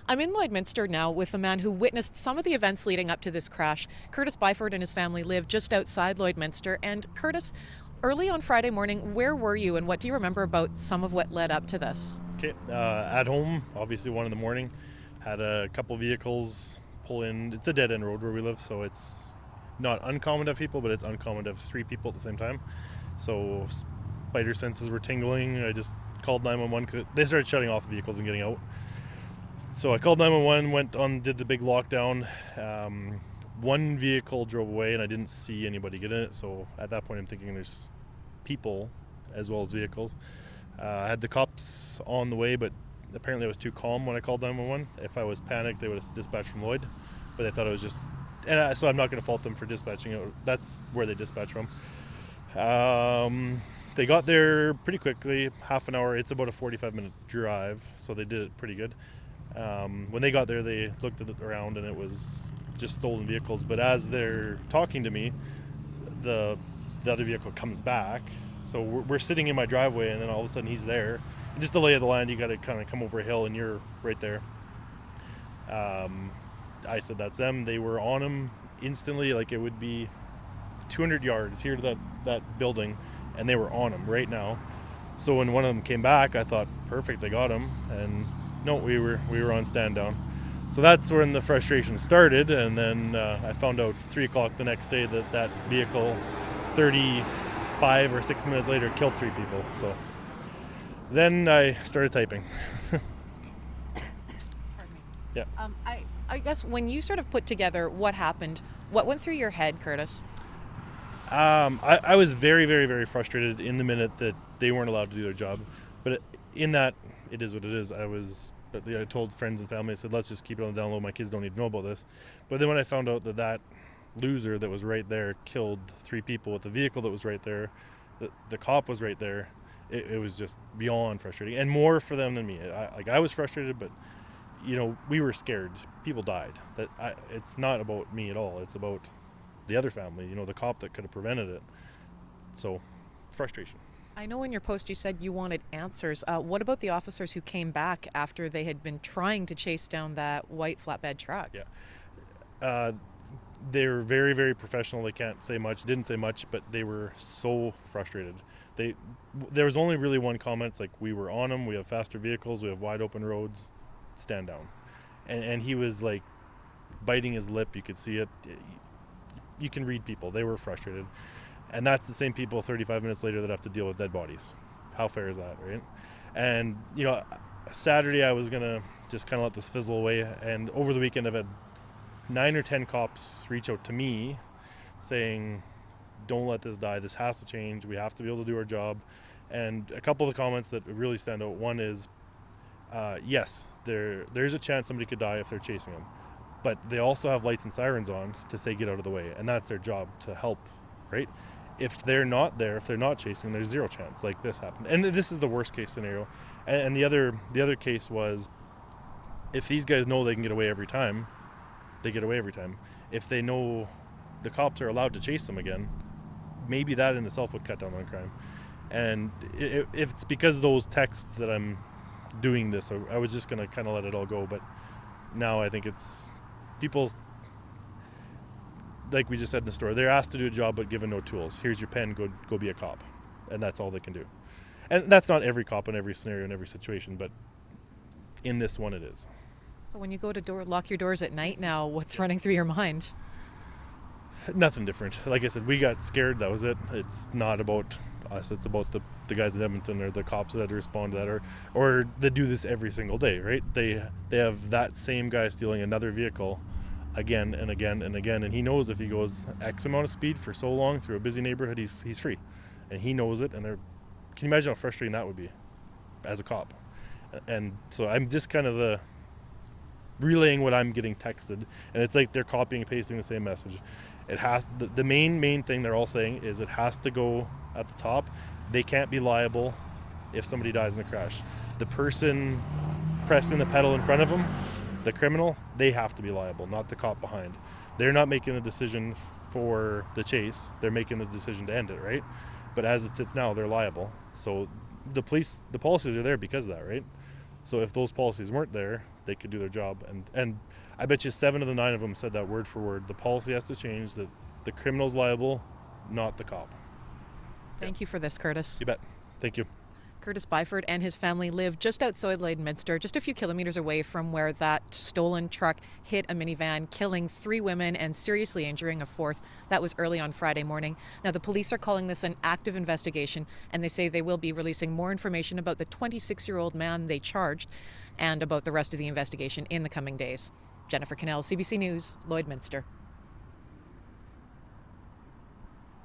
I'm in Lloydminster now with the man who witnessed some of the events leading up to this crash. Curtis Byford and his family live just outside Lloydminster. And Curtis, early on Friday morning, where were you and what do you remember about some of what led up to this? Okay, at home, obviously 1 in the morning, had a couple vehicles pull in. It's a dead end road where we live, so it's not uncommon to have people, but it's uncommon to have 3 people at the same time. So spider senses were tingling. I just called 911 because they started shutting off the vehicles and getting out. So I called 911, went on, did the big lockdown. One vehicle drove away and I didn't see anybody get in it. So at that point I'm thinking there's people as well as vehicles. I had the cops on the way, but apparently I was too calm when I called 911. If I was panicked, they would have dispatched from Lloyd, but they thought it was just, so I'm not going to fault them for dispatching it. That's where they dispatch from. They got there pretty quickly, half an hour. It's about a 45-minute drive, so they did it pretty good. When they got there, they looked at it around and it was just stolen vehicles. But as they're talking to me, the other vehicle comes back. So we're sitting in my driveway, and then all of a sudden he's there. And just the lay of the land, you got to kind of come over a hill, and you're right there. I said that's them. They were on him instantly, like it would be 200 yards here to that building, and they were on him right now. So when one of them came back, I thought, perfect, they got him. And no, we were on stand down. So that's when the frustration started, and then I found out 3 o'clock the next day that vehicle 35 or 6 minutes later killed 3 people. So then I started typing. Pardon me. Yeah. I guess when you sort of put together what happened, what went through your head, Curtis? I was very, very, very frustrated in the minute that they weren't allowed to do their job. But in that, it is what it is. I told friends and family, I said, let's just keep it on the down low. My kids don't need to know about this. But then when I found out that loser that was right there killed 3 people with the vehicle that was right there, the cop was right there, it was just beyond frustrating. And more for them than me. I was frustrated, but we were scared. People died. It's not about me at all. It's about the other family, the cop that could have prevented it. So, frustration. I know in your post you said you wanted answers. What about the officers who came back after they had been trying to chase down that white flatbed truck? Yeah. They were very, very professional. They didn't say much, but they were so frustrated. There was only really one comment. It's like, we were on them. We have faster vehicles. We have wide open roads. Stand down. And he was like biting his lip. You could see it. You can read people. They were frustrated. And that's the same people 35 minutes later that have to deal with dead bodies. How fair is that, right? And, Saturday I was going to just kind of let this fizzle away. And over the weekend I've had 9 or 10 cops reach out to me saying, don't let this die. This has to change. We have to be able to do our job. And a couple of the comments that really stand out. One is, yes, there's a chance somebody could die if they're chasing them. But they also have lights and sirens on to say get out of the way. And that's their job, to help, right? If they're not there, if they're not chasing, there's 0 chance like this happened. And this is the worst case scenario. And the other case was, if these guys know they can get away every time, they get away every time. If they know the cops are allowed to chase them again, maybe that in itself would cut down on crime. And if it's because of those texts that I'm doing this, I was just going to kind of let it all go. But now I think it's people, like we just said in the story, they're asked to do a job but given no tools. Here's your pen, go be a cop. And that's all they can do. And that's not every cop in every scenario, in every situation, but in this one it is. So when you go to lock your doors at night now, what's running through your mind? Nothing different. Like I said, we got scared, that was it. It's not about us, it's about the guys in Edmonton or the cops that had to respond to that, or they do this every single day, right? They have that same guy stealing another vehicle again and again and again, and he knows if he goes X amount of speed for so long through a busy neighborhood, he's free. And he knows it, and can you imagine how frustrating that would be as a cop? And so I'm just kind of relaying what I'm getting texted, and it's like they're copying and pasting the same message. It has the main thing they're all saying is it has to go at the top. They can't be liable if somebody dies in a crash. The person pressing the pedal in front of them, the criminal, they have to be liable, not the cop behind. They're not making the decision for the chase. They're making the decision to end it, right? But as it sits now, they're liable. So the policies are there because of that, right? So if those policies weren't there, they could do their job. And I bet you 7 of the 9 of them said that word for word. The policy has to change, that the criminal's liable, not the cop. Thank you for this, Curtis. You bet. Thank you. Curtis Byford and his family live just outside Lloydminster, just a few kilometers away from where that stolen truck hit a minivan, killing 3 women and seriously injuring a 4th. That was early on Friday morning. Now, the police are calling this an active investigation, and they say they will be releasing more information about the 26-year-old man they charged and about the rest of the investigation in the coming days. Jennifer Cannell, CBC News, Lloydminster.